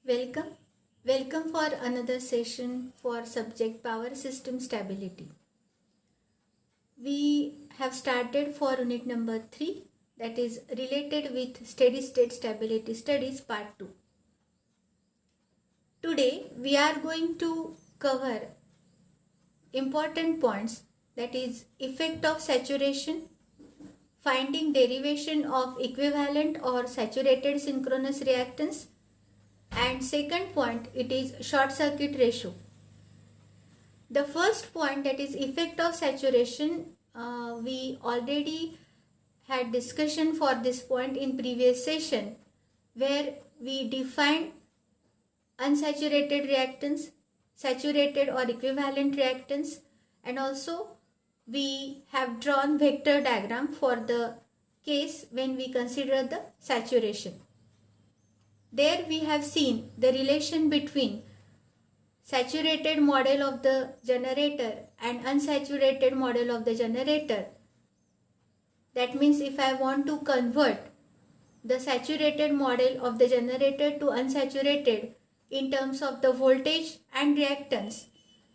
Welcome. Welcome for another session for subject power system stability. We have started for unit number 3, that is related with steady state stability studies part 2. Today we are going to cover important points, that is effect of saturation, finding derivation of equivalent or saturated synchronous reactance, and second point, it is short circuit ratio. The first point, that is effect of saturation, we already had discussion for this point in previous session, where we defined unsaturated reactance, saturated or equivalent reactance, and also we have drawn vector diagram for the case when we consider the saturation. There we have seen the relation between saturated model of the generator and unsaturated model of the generator. That means if I want to convert the saturated model of the generator to unsaturated in terms of the voltage and reactance,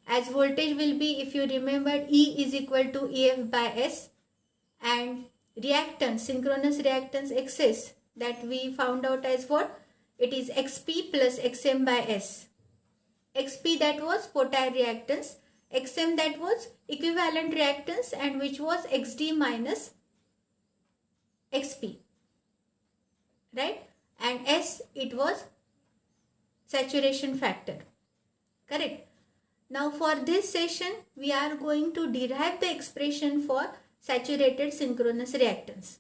as voltage will be, if you remember, E is equal to EF by S, and reactance, synchronous reactance excess, that we found out as what? It is XP plus XM by S. XP, that was potential reactance, XM, that was equivalent reactance, and which was XD minus XP, right? And S, it was saturation factor, correct? Now for this session we are going to derive the expression for saturated synchronous reactance,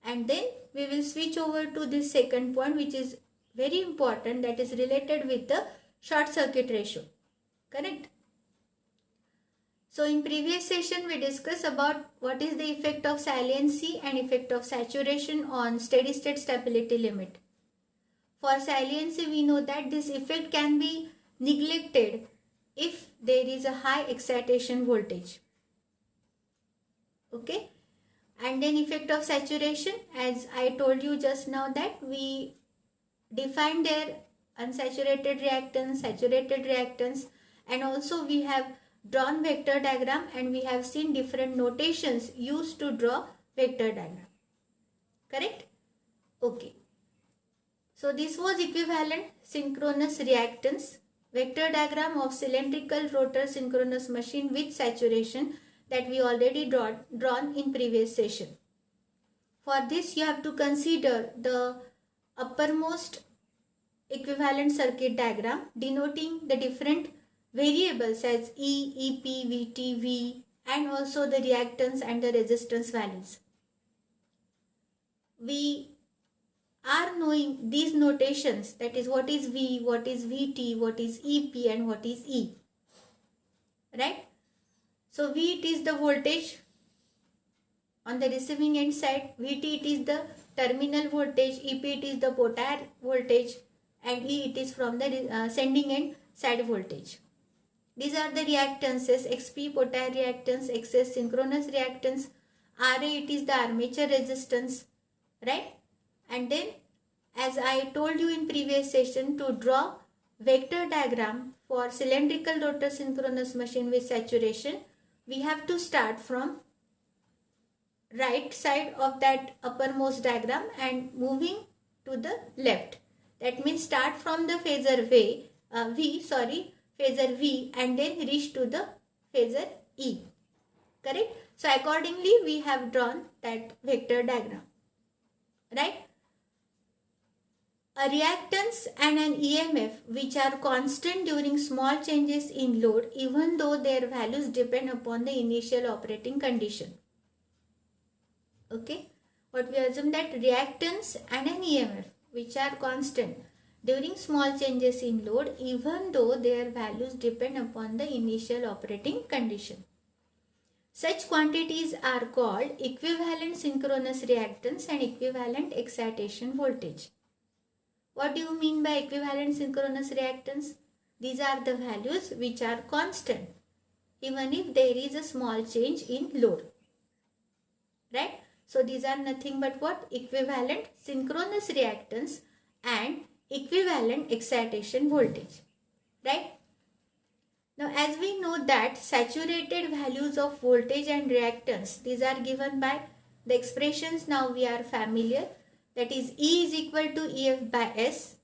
and then we will switch over to this second point, which is very important, that is related with the short circuit ratio, correct? So in previous session we discussed about what is the effect of saliency and effect of saturation on steady state stability limit. For saliency, we know that this effect can be neglected if there is a high excitation voltage, okay? And then effect of saturation, as I told you just now, that we define their unsaturated reactance, saturated reactance, and also we have drawn vector diagram and we have seen different notations used to draw vector diagram, correct? Okay. So this was equivalent synchronous reactance, vector diagram of cylindrical rotor synchronous machine with saturation, that we already drawn in previous session. For this you have to consider the uppermost equivalent circuit diagram denoting the different variables as E, EP, VT, V, and also the reactance and the resistance values. We are knowing these notations, that is what is V, what is VT, what is EP, and what is E, right? So V, it is the voltage on the receiving end side, VT, it is the terminal voltage, EP, it is the potential voltage, and E, it is from the sending end side voltage. These are the reactances: XP potential reactance, XS synchronous reactance, RA, it is the armature resistance, right? And then, as I told you in previous session, to draw vector diagram for cylindrical rotor synchronous machine with saturation, we have to start from right side of that uppermost diagram and moving to the left. That means start from the phasor phasor V, and then reach to the phasor E, correct? So accordingly we have drawn that vector diagram, right? A reactance and an EMF which are constant during small changes in load, even though their values depend upon the initial operating condition, okay? What we assume, that reactance and an EMF which are constant during small changes in load, even though their values depend upon the initial operating condition. Such quantities are called equivalent synchronous reactance and equivalent excitation voltage. What do you mean by equivalent synchronous reactance? These are the values which are constant even if there is a small change in load, right? So these are nothing but what? Equivalent synchronous reactance and equivalent excitation voltage, right? Now as we know that saturated values of voltage and reactance, these are given by the expressions now we are familiar, that is E is equal to EF by S,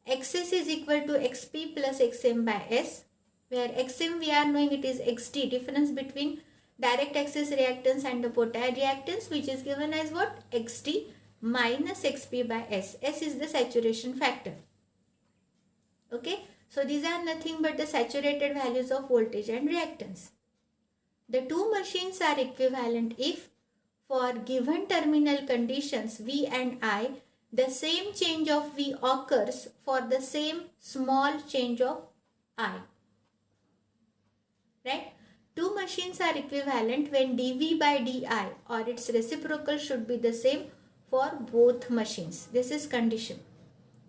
Xs is equal to Xp plus Xm by S, where Xm we are knowing it is Xt, difference between direct access reactance and the potential reactance, which is given as what? Xt minus Xp by S. S is the saturation factor. Okay, so these are nothing but the saturated values of voltage and reactance. The two machines are equivalent if for given terminal conditions V and I, the same change of V occurs for the same small change of I. Right? Two machines are equivalent when dV by di or its reciprocal should be the same for both machines. This is condition.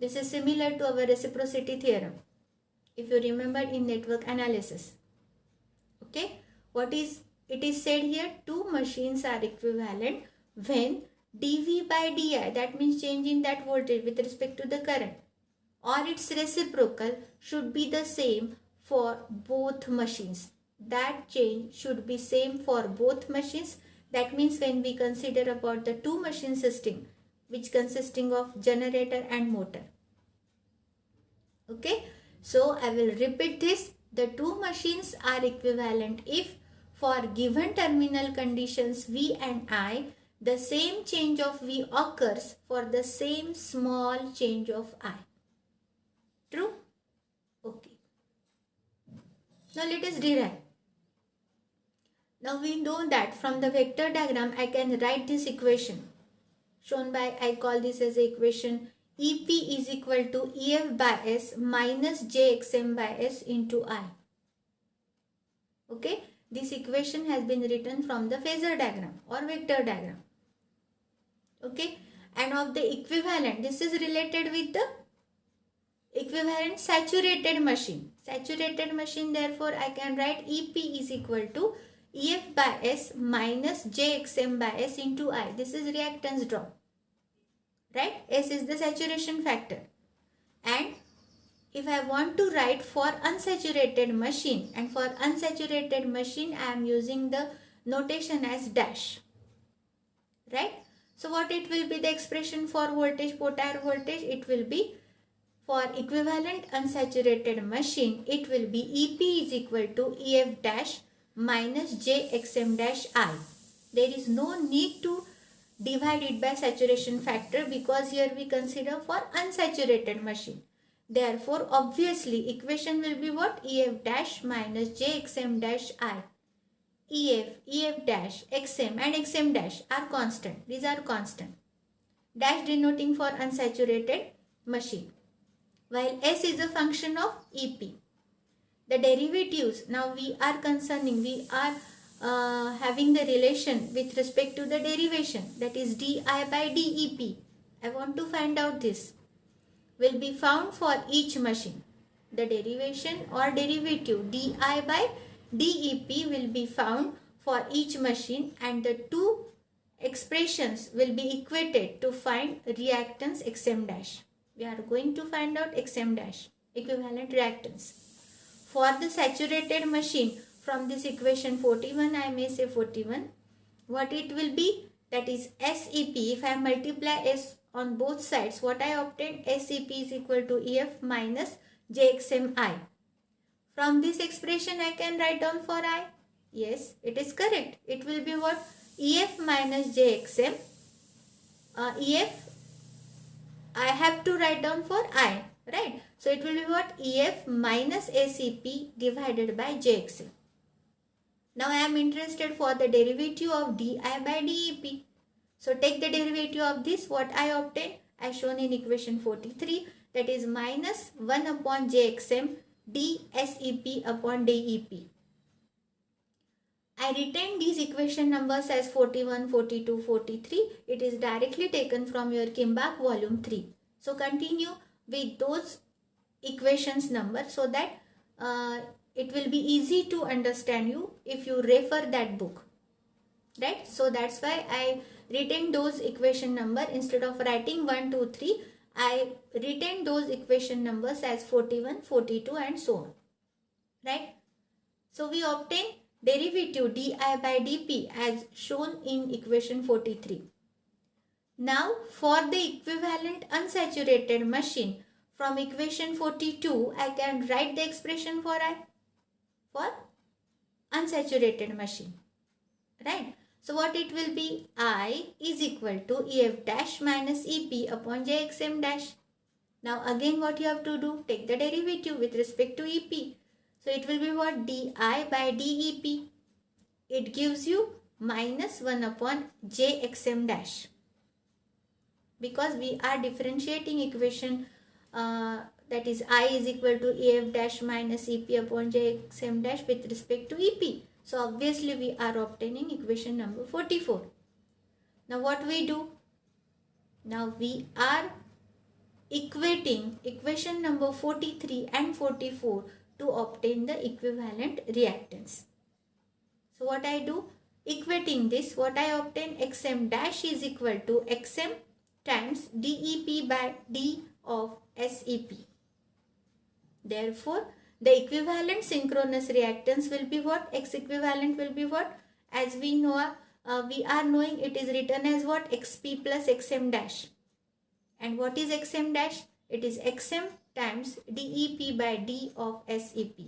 This is similar to our reciprocity theorem, if you remember in network analysis. Okay, it is said here, two machines are equivalent when dV by di, that means change in that voltage with respect to the current, or its reciprocal should be the same for both machines. That change should be same for both machines. That means when we consider about the two machine system, which consisting of generator and motor. Okay, so I will repeat this. The two machines are equivalent if for given terminal conditions V and I, the same change of V occurs for the same small change of I. True? Okay. Now let us derive. Now we know that from the vector diagram I can write this equation shown by, I call this as equation EP is equal to EF by S minus JXM by S into I. Okay, this equation has been written from the phasor diagram or vector diagram. Okay, and of the equivalent, this is related with the equivalent saturated machine. Saturated machine, therefore I can write EP is equal to EF by S minus JXM by S into I. This is reactance drop. Right? S is the saturation factor. And if I want to write for unsaturated machine, and for unsaturated machine I am using the notation as dash. Right? So what it will be the expression for voltage, potential voltage? It will be for equivalent unsaturated machine, it will be EP is equal to EF dash minus JXM dash I. There is no need to divide it by saturation factor because here we consider for unsaturated machine. Therefore, obviously equation will be what? EF dash minus JXM dash I. EF dash, XM and XM dash are constant. These are constant. Dash denoting for unsaturated machine. While S is a function of EP. The derivatives, now we are having the relation with respect to the derivation, that is di by dep. I want to find out this. Will be found for each machine. The derivation or derivative di by dep will be found for each machine, and the two expressions will be equated to find reactance XM dash. We are going to find out XM dash, equivalent reactance. For the saturated machine, from this equation 41, I may say 41, what it will be? That is SEP. If I multiply S on both sides, what I obtained? SEP is equal to EF minus JXMI. From this expression, I can write down for I. Yes, it is correct. It will be what? EF minus JXM. EF, I have to write down for I, right? So it will be what? EF minus SEP divided by JXM. Now I am interested for the derivative of di by dep. So take the derivative of this. What I obtain? As shown in equation 43. That is minus 1 upon JXM dSEP upon dep. I retain these equation numbers as 41, 42, 43. It is directly taken from your Kimbach volume 3. So continue with those equations numbers so that it will be easy to understand you if you refer that book. Right? So that's why I retain those equation number. Instead of writing 1, 2, 3, I retain those equation numbers as 41, 42 and so on. Right? So we obtain derivative di by dp as shown in equation 43. Now for the equivalent unsaturated machine, from equation 42 I can write the expression for unsaturated machine. Right? So what it will be? I is equal to EF dash minus EP upon JXM dash. Now again what you have to do? Take the derivative with respect to EP. So it will be what? Di by dep. It gives you minus 1 upon JXM dash. Because we are differentiating equation that is I is equal to EF dash minus EP upon JXM dash with respect to EP. So obviously we are obtaining equation number 44. Now what we do? Now we are equating equation number 43 and 44 to obtain the equivalent reactance. So what I do? Equating this, what I obtain? XM dash is equal to XM times DEP by D of SEP. Therefore, the equivalent synchronous reactance will be what? X equivalent will be what? As we know, we are knowing it is written as what? XP plus XM dash. And what is XM dash? It is XM times DEP by D of SEP.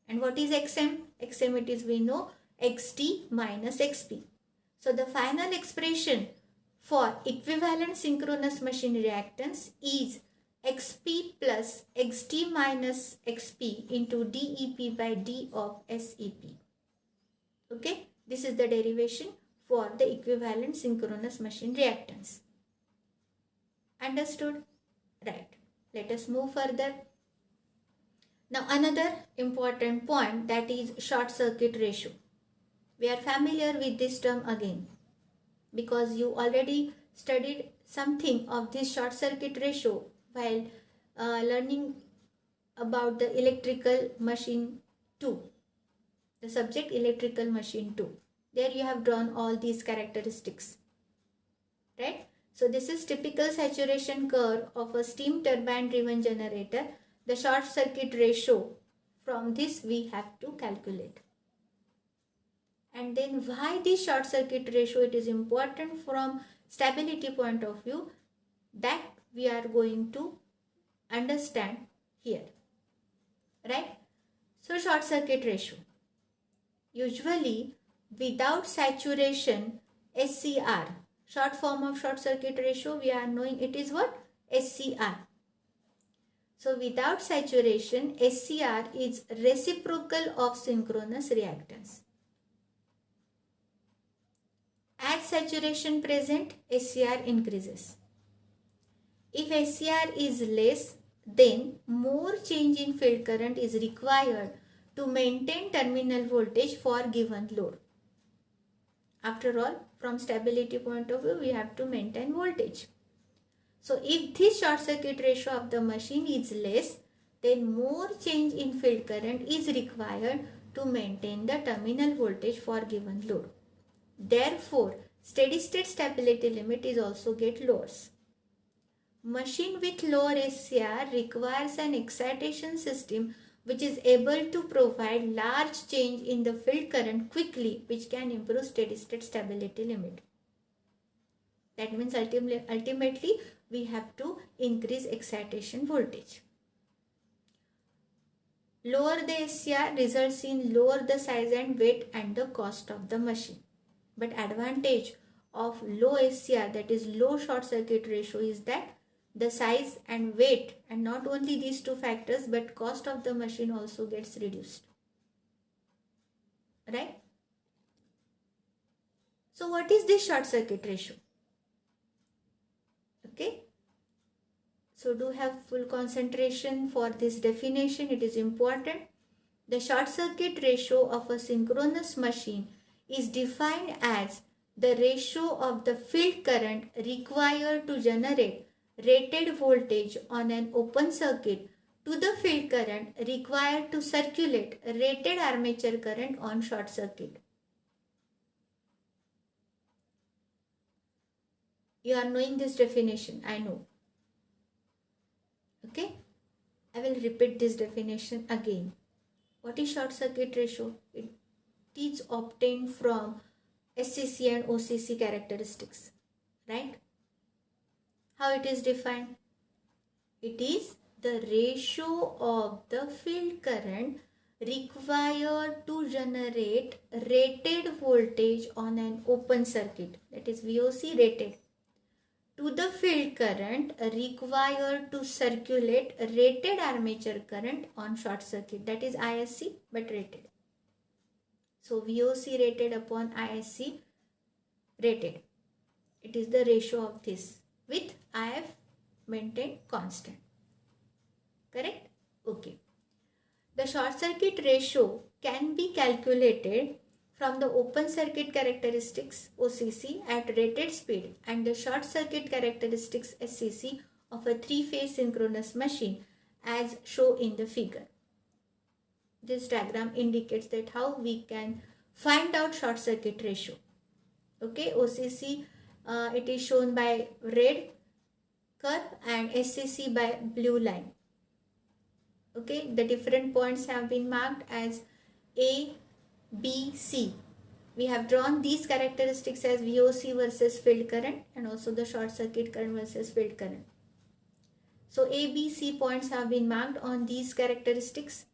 And what is XM? XM it is, we know, XT minus XP. So the final expression for equivalent synchronous machine reactance is XP plus XT minus XP into DEP by D of SEP. Okay, this is the derivation for the equivalent synchronous machine reactance. Understood? Right. Let us move further. Now another important point, that is short circuit ratio. We are familiar with this term again, because you already studied something of this short circuit ratio while learning about the electrical machine 2, the subject electrical machine 2. There you have drawn all these characteristics, right? So this is typical saturation curve of a steam turbine driven generator. The short circuit ratio, from this we have to calculate. And then why this short circuit ratio, it is important from stability point of view, that we are going to understand here, right? So short circuit ratio, usually without saturation, SCR, short form of short circuit ratio, we are knowing it is what? SCR. So without saturation, SCR is reciprocal of synchronous reactance. As saturation present, SCR increases. If SCR is less, then more change in field current is required to maintain terminal voltage for given load. After all, from stability point of view, we have to maintain voltage. So if this short circuit ratio of the machine is less, then more change in field current is required to maintain the terminal voltage for given load. Therefore, steady state stability limit is also get lower. Machine with lower SCR requires an excitation system which is able to provide large change in the field current quickly, which can improve steady state stability limit. That means ultimately we have to increase excitation voltage. Lower the SCR results in lower the size and weight and the cost of the machine. But advantage of low SCR, that is low short circuit ratio, is that the size and weight, and not only these two factors, but cost of the machine also gets reduced. Right? So what is this short circuit ratio? Okay. So do have full concentration for this definition. It is important. The short circuit ratio of a synchronous machine is defined as the ratio of the field current required to generate rated voltage on an open circuit to the field current required to circulate rated armature current on short circuit. You are knowing this definition, I know. Okay, I will repeat this definition again. What is short circuit ratio? It is obtained from SCC and OCC characteristics, right? How it is defined? It is the ratio of the field current required to generate rated voltage on an open circuit, that is VOC rated, to the field current required to circulate rated armature current on short circuit, that is ISC but rated. So VOC rated upon ISC rated. It is the ratio of this with IF maintained constant. Correct? Okay. The short circuit ratio can be calculated from the open circuit characteristics OCC at rated speed and the short circuit characteristics SCC of a three-phase synchronous machine as shown in the figure. This diagram indicates that how we can find out short circuit ratio. Okay, OCC it is shown by red curve and SCC by blue line. Okay, the different points have been marked as A, B, C. We have drawn these characteristics as VOC versus field current and also the short circuit current versus field current. So A, B, C points have been marked on these characteristics,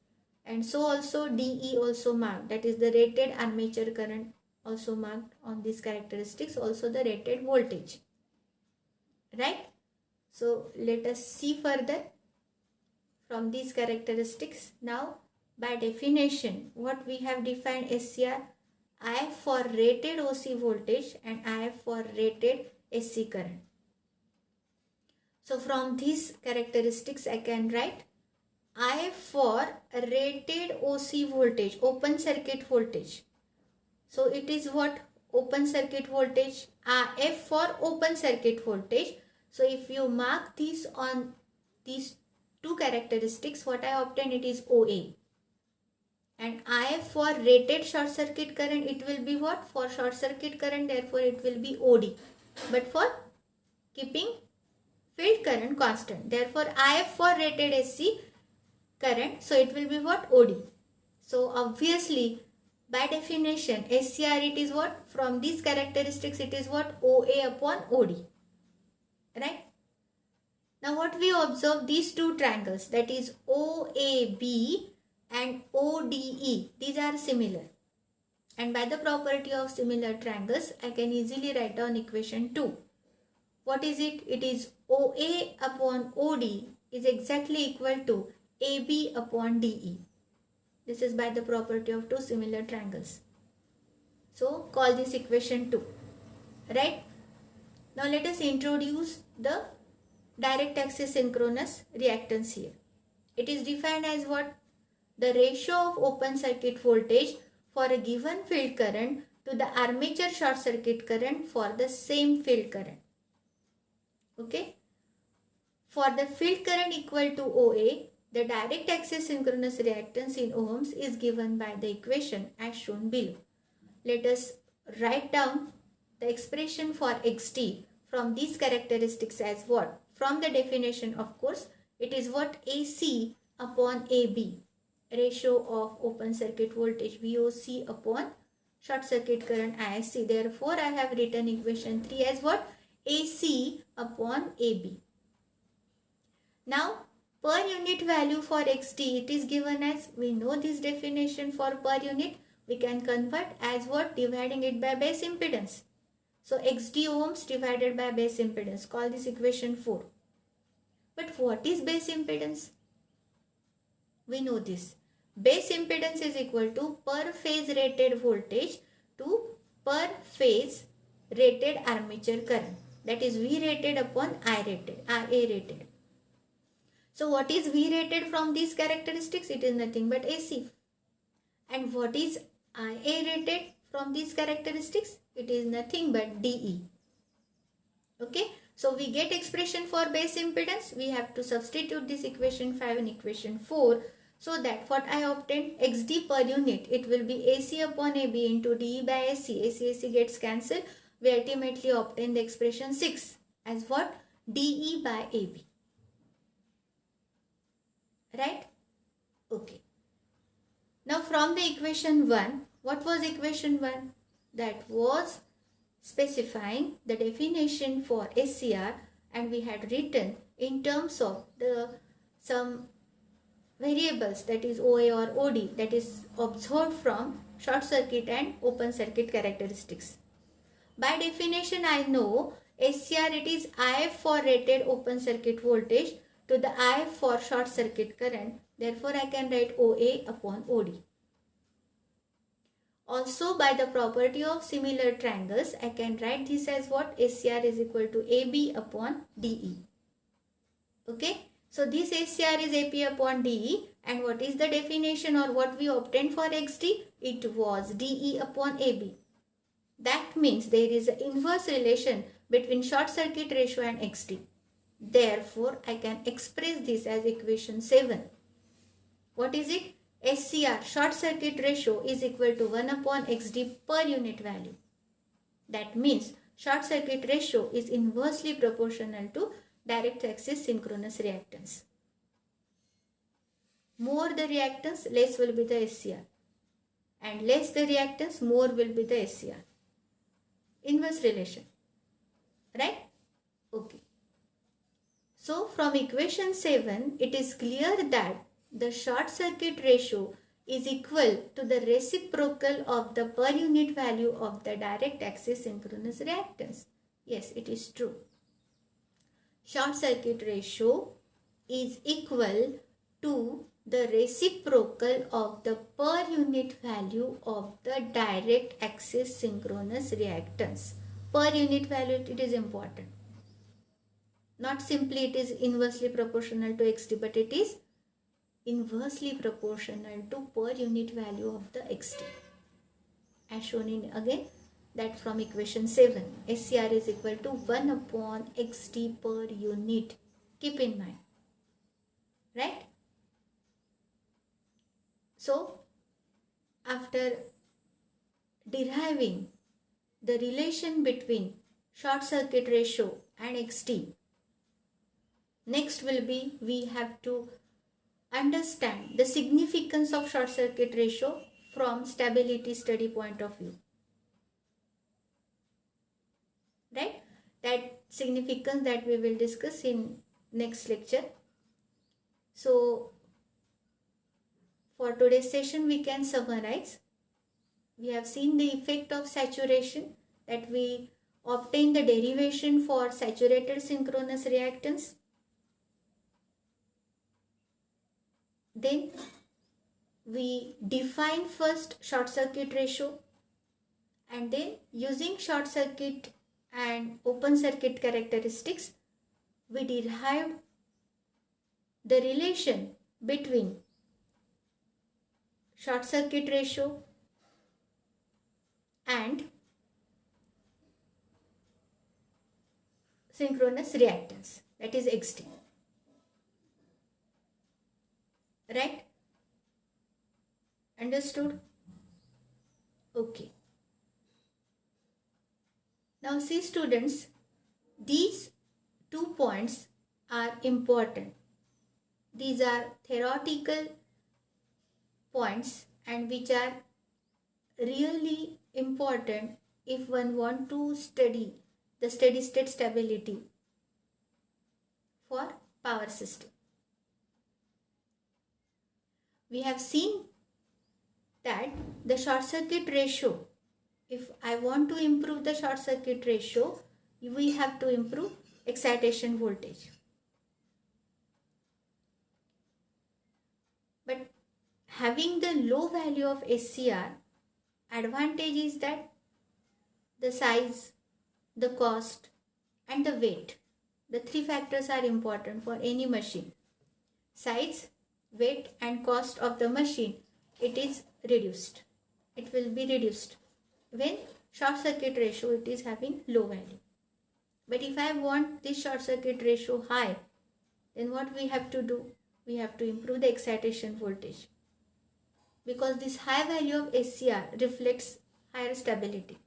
and so also DE also marked, that is the rated armature current also marked on these characteristics, also the rated voltage. Right? So let us see further from these characteristics. Now by definition, what we have defined SCR, IF for rated OC voltage and IF for rated SC current. So from these characteristics I can write IF for rated OC voltage, open circuit voltage. So it is what? Open circuit voltage. IF for open circuit voltage. So if you mark these on these two characteristics, what I obtain, it is OA. And IF for rated short circuit current, it will be what? For short circuit current, therefore it will be OD. But for keeping field current constant, therefore IF for rated SC current, so it will be what? OD. So obviously by definition SCR, it is what? From these characteristics it is what? OA upon OD. Right? Now what we observe, these two triangles, that is OAB and ODE, these are similar. And by the property of similar triangles, I can easily write down equation 2. What is it? It is OA upon OD is exactly equal to AB upon DE. This is by the property of two similar triangles. So call this equation 2. Right? Now let us introduce the direct axis synchronous reactance here. It is defined as what? The ratio of open circuit voltage for a given field current to the armature short circuit current for the same field current. Okay. For the field current equal to OA, the direct axis synchronous reactance in ohms is given by the equation as shown below. Let us write down the expression for XT from these characteristics as what? From the definition, of course, it is what? AC upon AB, ratio of open circuit voltage VOC upon short circuit current ISC. Therefore, I have written equation 3 as what? AC upon AB. Now, per unit value for XT, it is given as, we know this definition for per unit, we can convert as what? Dividing it by base impedance. So, XD ohms divided by base impedance. Call this equation 4. But what is base impedance? We know this. Base impedance is equal to per phase rated voltage to per phase rated armature current. That is V rated upon I rated, IA rated. So what is V rated from these characteristics? It is nothing but AC. And what is IA rated from these characteristics? It is nothing but DE. Okay. So we get expression for base impedance. We have to substitute this equation 5 and equation 4. So that what I obtained, XD per unit, it will be AC upon AB into DE by AC. AC gets cancelled. We ultimately obtain the expression 6 as what? DE by AB. right? Okay. Now from the equation 1, what was equation 1? That was specifying the definition for SCR, and we had written in terms of the some variables, that is OA or OD, that is observed from short circuit and open circuit characteristics. By definition, I know SCR, it is I for rated open circuit voltage to the I for short circuit current. Therefore, I can write OA upon OD. Also, by the property of similar triangles, I can write this as what? SCR is equal to AB upon DE. Okay. So, this SCR is AP upon DE, and what is the definition or what we obtained for XD? It was DE upon AB. That means there is an inverse relation between short circuit ratio and XD. Therefore, I can express this as equation 7. What is it? SCR, short circuit ratio, is equal to 1 upon XD per unit value. That means short circuit ratio is inversely proportional to direct axis synchronous reactance. More the reactance, less will be the SCR. And less the reactance, more will be the SCR. Inverse relation. Right? Okay. So from equation 7, it is clear that the short circuit ratio is equal to the reciprocal of the per unit value of the direct axis synchronous reactance. Yes, it is true. Short circuit ratio is equal to the reciprocal of the per unit value of the direct axis synchronous reactance. Per unit value, it is important. Not simply it is inversely proportional to XD, but it is inversely proportional to per unit value of the XD. As shown in again, that from equation 7, SCR is equal to 1 upon XD per unit. Keep in mind. Right? So, after deriving the relation between short circuit ratio and XD, next will be we have to understand the significance of short circuit ratio from stability study point of view. Right? That significance that we will discuss in next lecture. So, for today's session, we can summarize. We have seen the effect of saturation, that we obtain the derivation for saturated synchronous reactance. Then we define first short circuit ratio, and then using short circuit and open circuit characteristics, we derive the relation between short circuit ratio and synchronous reactance, that is XD. Right? Understood? Okay. Now see students, these 2 points are important. These are theoretical points and which are really important if one want to study the steady state stability for power system. We have seen that the short circuit ratio, if I want to improve the short circuit ratio, we have to improve excitation voltage. But having the low value of SCR, advantage is that the size, the cost and the weight, the 3 factors are important for any machine. Size, weight and cost of the machine, it is reduced. It will be reduced when short circuit ratio it is having low value. But if I want this short circuit ratio high, then what we have to do? We have to improve the excitation voltage, because this high value of SCR reflects higher stability.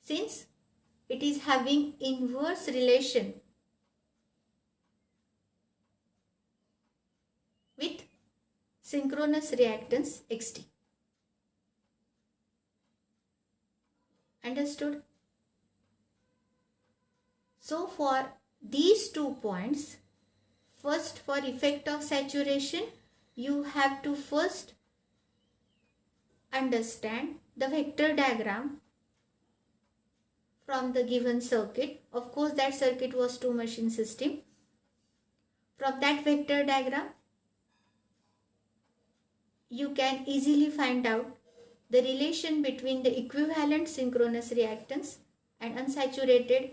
Since it is having inverse relation synchronous reactance Xt. Understood? So for these 2 points, first for effect of saturation, you have to first understand the vector diagram from the given circuit. Of course, that circuit was 2 machine system. From that vector diagram, you can easily find out the relation between the equivalent synchronous reactance and unsaturated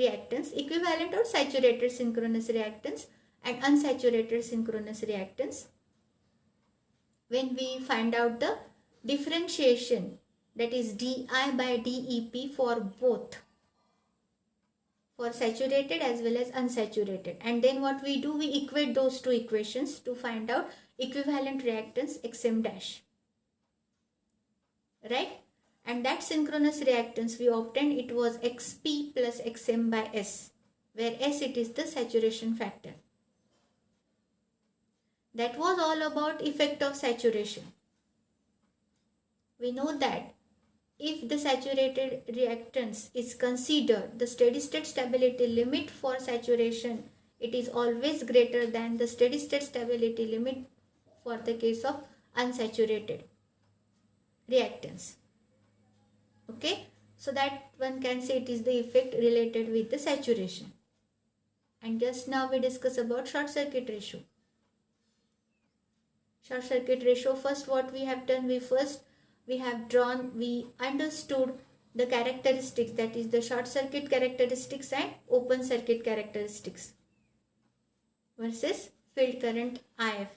reactance, equivalent or saturated synchronous reactance and unsaturated synchronous reactance. When we find out the differentiation, that is di by dep for both, for saturated as well as unsaturated, and then what we do, we equate those two equations to find out equivalent reactance Xm dash, right? And that synchronous reactance we obtained, it was Xp plus Xm by S, where S it is the saturation factor. That was all about effect of saturation. We know that if the saturated reactance is considered, the steady state stability limit for saturation, it is always greater than the steady state stability limit for the case of unsaturated reactance. Okay, so that one can say it is the effect related with the saturation. And just now we discuss about short circuit ratio. Short circuit ratio, first what we have done, we understood the characteristics, that is the short circuit characteristics and open circuit characteristics versus field current IF,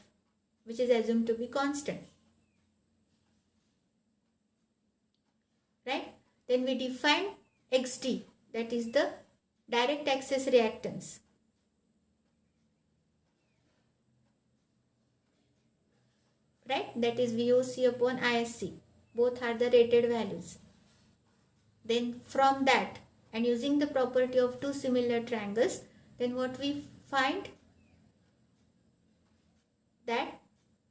which is assumed to be constant. Right? Then we define XD, that is the direct access reactance. Right? That is VOC upon ISC. Both are the rated values. Then from that, and using the property of two similar triangles, then what we find, that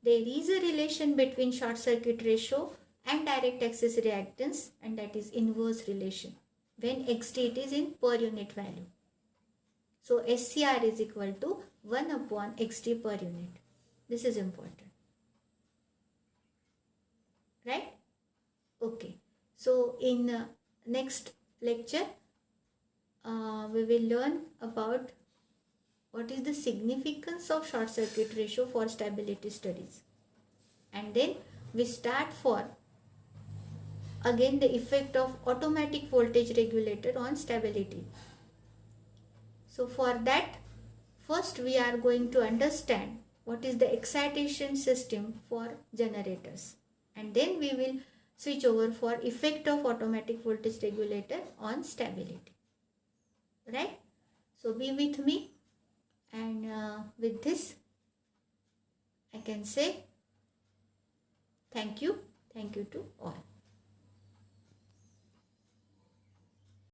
there is a relation between short circuit ratio and direct access reactance, and that is inverse relation when XT is in per unit value. So SCR is equal to 1 upon XT per unit. This is important. Right? Okay. So in next lecture, we will learn about what is the significance of short circuit ratio for stability studies. And then we start for again the effect of automatic voltage regulator on stability. So for that, first we are going to understand what is the excitation system for generators. And then we will switch over for effect of automatic voltage regulator on stability. Right? So be with me, and with this I can say thank you to all.